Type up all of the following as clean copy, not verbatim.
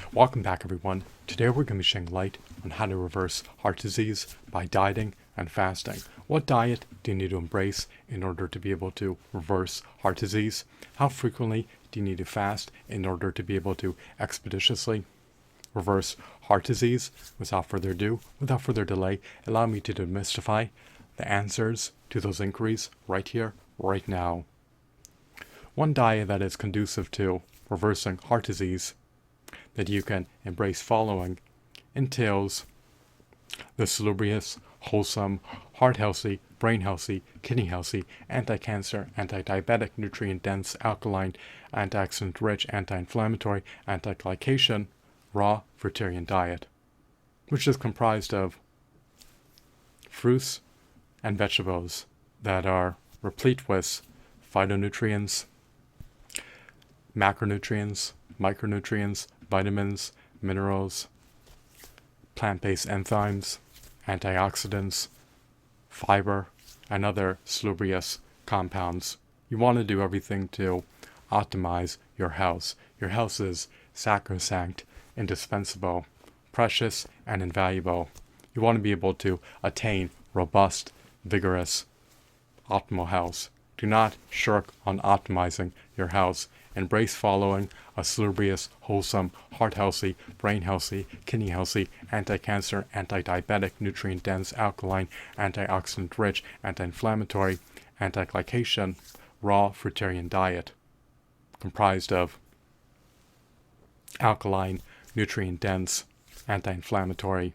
Welcome back, everyone. Today we're going to be shedding light on how to reverse heart disease by dieting and fasting. What diet do you need to embrace in order to be able to reverse heart disease? How frequently do you need to fast in order to be able to expeditiously reverse heart disease? Without further ado, without further delay, allow me to demystify the answers to those inquiries right here, right now. One diet that is conducive to reversing heart disease that you can embrace following entails the salubrious, wholesome, heart-healthy, brain-healthy, kidney-healthy, anti-cancer, anti-diabetic, nutrient-dense, alkaline, antioxidant-rich, anti-inflammatory, anti-glycation, raw fruitarian diet, which is comprised of fruits and vegetables that are replete with phytonutrients, macronutrients, micronutrients, vitamins, minerals, plant-based enzymes, antioxidants, fiber, and other salubrious compounds. You want to do everything to optimize your health. Your health is sacrosanct, indispensable, precious, and invaluable. You want to be able to attain robust, vigorous, optimal health. Do not shirk on optimizing your health. Embrace following a salubrious, wholesome, heart-healthy, brain-healthy, kidney-healthy, anti-cancer, anti-diabetic, nutrient-dense, alkaline, antioxidant-rich, anti-inflammatory, anti-glycation, raw fruitarian diet, comprised of alkaline, nutrient-dense, anti-inflammatory,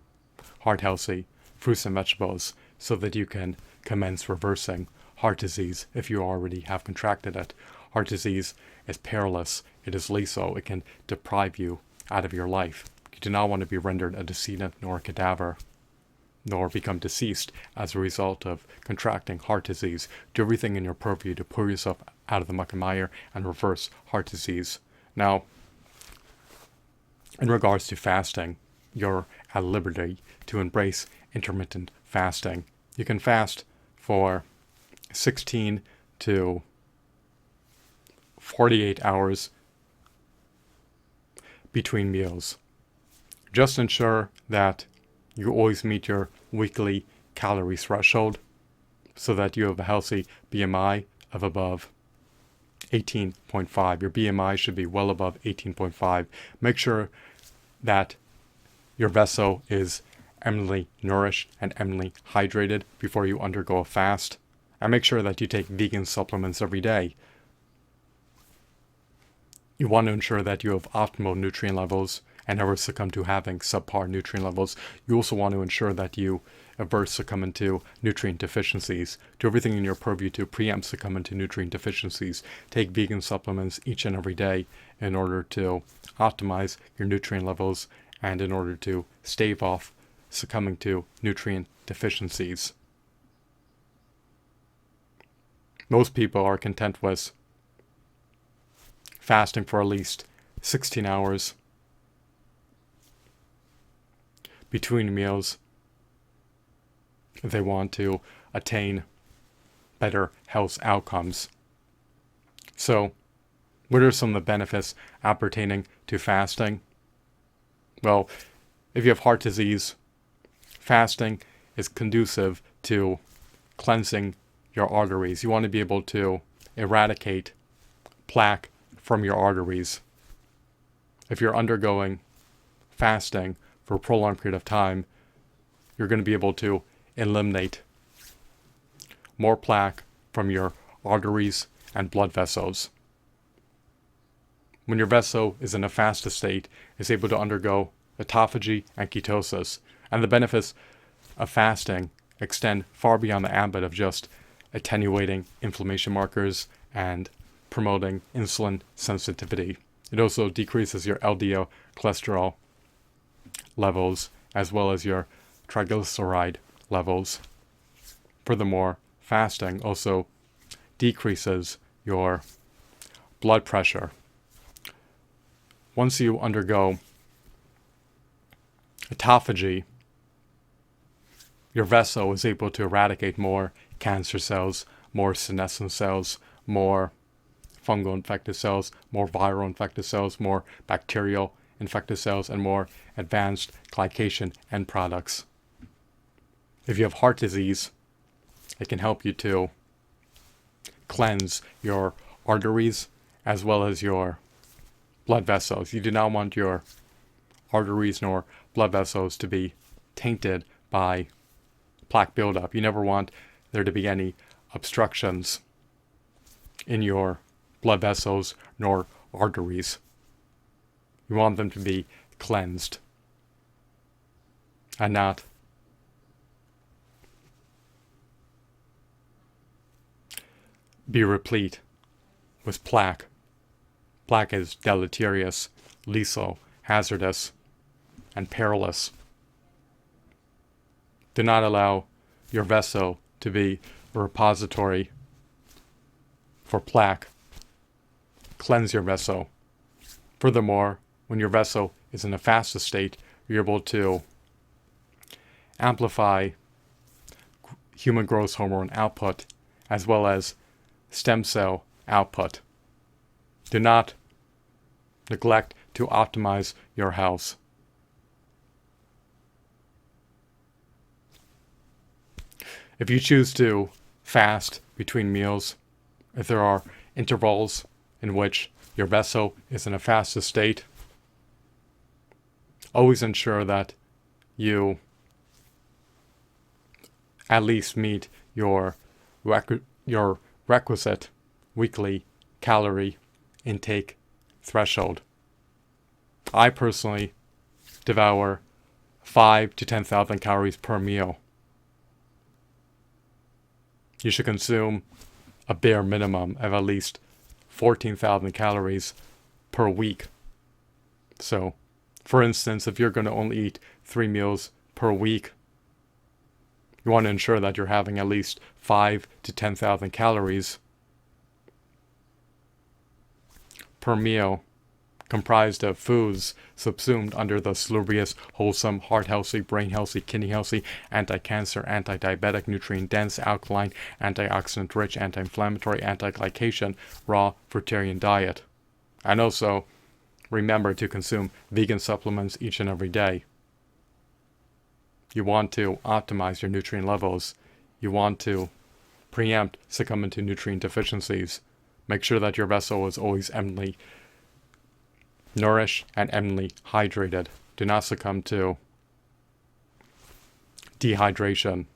heart-healthy fruits and vegetables, so that you can commence reversing heart disease if you already have contracted it. Heart disease is perilous, it is lethal, it can deprive you out of your life. You do not want to be rendered a decedent nor a cadaver, nor become deceased as a result of contracting heart disease. Do everything in your purview to pull yourself out of the muck and mire and reverse heart disease. Now, in regards to fasting, you're at liberty to embrace intermittent fasting. You can fast for 16 to 48 hours between meals. Just ensure that you always meet your weekly calorie threshold so that you have a healthy BMI of above 18.5. Your BMI should be well above 18.5. Make sure that your vessel is eminently nourished and eminently hydrated before you undergo a fast. And make sure that you take vegan supplements every day. You want to ensure that you have optimal nutrient levels and never succumb to having subpar nutrient levels. You also want to ensure that you avert succumbing to nutrient deficiencies. Do everything in your purview to preempt succumbing to nutrient deficiencies. Take vegan supplements each and every day in order to optimize your nutrient levels and in order to stave off succumbing to nutrient deficiencies. Most people are content with fasting for at least 16 hours between meals if they want to attain better health outcomes. So, what are some of the benefits appertaining to fasting? Well, if you have heart disease, fasting is conducive to cleansing your arteries. You want to be able to eradicate plaque from your arteries. If you're undergoing fasting for a prolonged period of time, you're going to be able to eliminate more plaque from your arteries and blood vessels. When your vessel is in a fasted state, it's able to undergo autophagy and ketosis. And the benefits of fasting extend far beyond the ambit of just attenuating inflammation markers and promoting insulin sensitivity. It also decreases your LDL cholesterol levels as well as your triglyceride levels. Furthermore, fasting also decreases your blood pressure. Once you undergo autophagy, your vessel is able to eradicate more cancer cells, more senescent cells, more fungal infected cells, more viral infected cells, more bacterial infected cells, and more advanced glycation end products. If you have heart disease, it can help you to cleanse your arteries as well as your blood vessels. You do not want your arteries nor blood vessels to be tainted by plaque buildup. You never want there to be any obstructions in your blood vessels nor arteries. You want them to be cleansed and not be replete with plaque. Plaque is deleterious, lethal, hazardous, and perilous. Do not allow your vessel to be a repository for plaque. Cleanse your vessel. Furthermore, when your vessel is in a fasted state, you're able to amplify human growth hormone output as well as stem cell output. Do not neglect to optimize your health. If you choose to fast between meals, if there are intervals in which your vessel is in a fasted state, always ensure that you at least meet your requisite weekly calorie intake threshold. I personally devour 5,000 to 10,000 calories per meal. You should consume a bare minimum of at least 14,000 calories per week. So, for instance, if you're going to only eat 3 meals per week, you want to ensure that you're having at least 5,000 to 10,000 calories per meal, comprised of foods subsumed under the salubrious, wholesome, heart-healthy, brain-healthy, kidney-healthy, anti-cancer, anti-diabetic, nutrient-dense, alkaline, antioxidant-rich, anti-inflammatory, anti-glycation, raw fruitarian diet. And also, remember to consume vegan supplements each and every day. You want to optimize your nutrient levels. You want to preempt succumbing to nutrient deficiencies. Make sure that your vessel is always eminently nourished and eminently hydrated. Do not succumb to dehydration.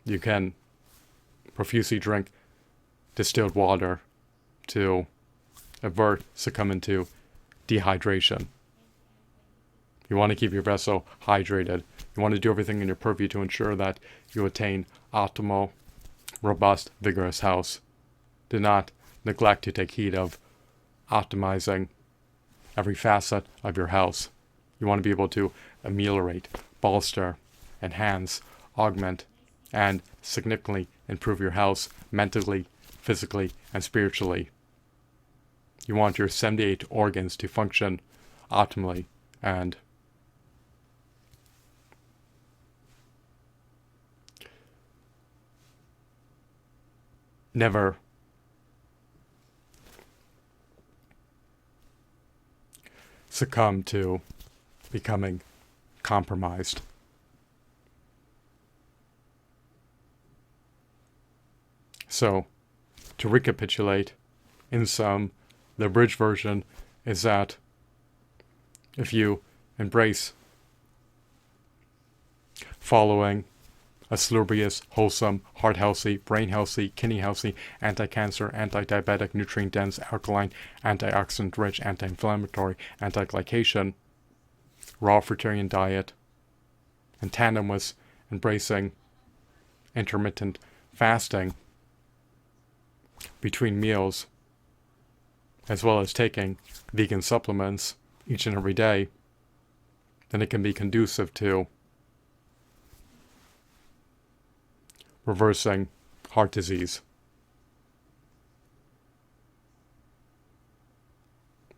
You can profusely drink distilled water to avert succumbing to dehydration. You want to keep your vessel hydrated. You want to do everything in your purview to ensure that you attain optimal, robust, vigorous health. Do not neglect to take heed of optimizing every facet of your health. You want to be able to ameliorate, bolster, enhance, augment, and significantly improve your health mentally, physically, and spiritually. You want your 78 organs to function optimally and never succumb to becoming compromised. So, to recapitulate, in sum, the abridged version is that if you embrace following a salubrious, wholesome, heart-healthy, brain-healthy, kidney-healthy, anti-cancer, anti-diabetic, nutrient-dense, alkaline, antioxidant-rich, anti-inflammatory, anti-glycation, raw fruitarian diet, in tandem with embracing intermittent fasting between meals, as well as taking vegan supplements each and every day, then it can be conducive to reversing heart disease.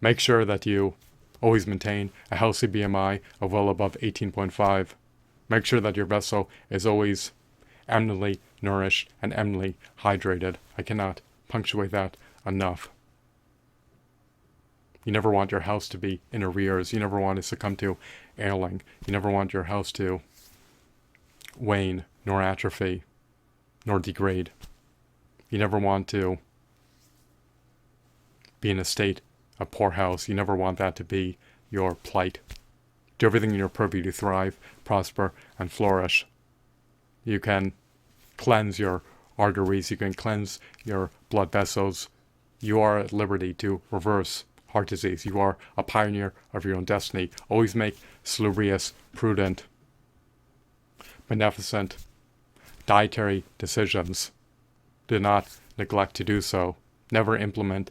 Make sure that you always maintain a healthy BMI of well above 18.5. Make sure that your vessel is always eminently nourished and eminently hydrated. I cannot punctuate that enough. You never want your house to be in arrears. You never want to succumb to ailing. You never want your house to wane, nor atrophy, nor degrade. You never want to be in a state of poor house. You never want that to be your plight. Do everything in your purview to thrive, prosper, and flourish. You can cleanse your arteries. You can cleanse your blood vessels. You are at liberty to reverse heart disease. You are a pioneer of your own destiny. Always make salubrious, prudent, beneficent, dietary decisions. Do not neglect to do so. Never implement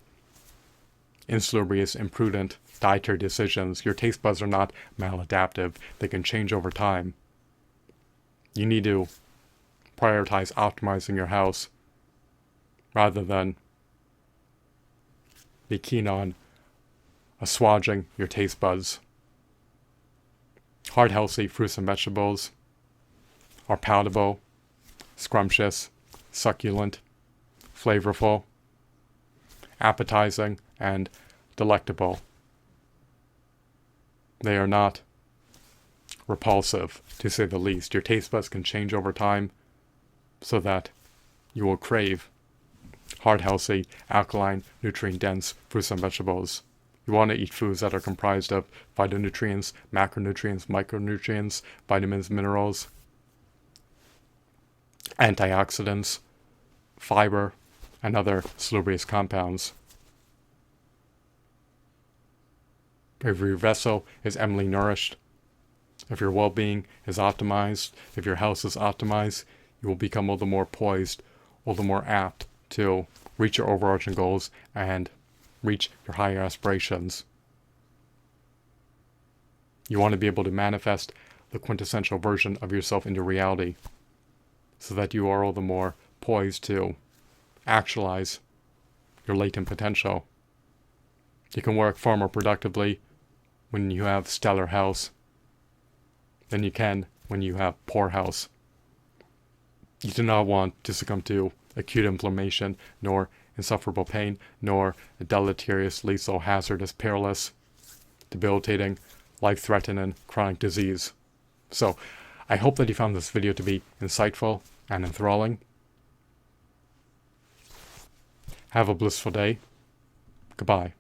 insalubrious, imprudent dietary decisions. Your taste buds are not maladaptive. They can change over time. You need to prioritize optimizing your house rather than be keen on assuaging your taste buds. Heart healthy fruits and vegetables are palatable, scrumptious, succulent, flavorful, appetizing, and delectable. They are not repulsive, to say the least. Your taste buds can change over time so that you will crave heart healthy, alkaline, nutrient dense fruits and vegetables. You want to eat foods that are comprised of phytonutrients, macronutrients, micronutrients, vitamins, minerals, antioxidants, fiber, and other salubrious compounds. If your vessel is eminently nourished, if your well-being is optimized, if your health is optimized, you will become all the more poised, all the more apt to reach your overarching goals and reach your higher aspirations. You want to be able to manifest the quintessential version of yourself into reality so that you are all the more poised to actualize your latent potential. You can work far more productively when you have stellar health than you can when you have poor health. You do not want to succumb to acute inflammation, nor insufferable pain, nor a deleterious, lethal, hazardous, perilous, debilitating, life-threatening chronic disease. So, I hope that you found this video to be insightful and enthralling. Have a blissful day. Goodbye.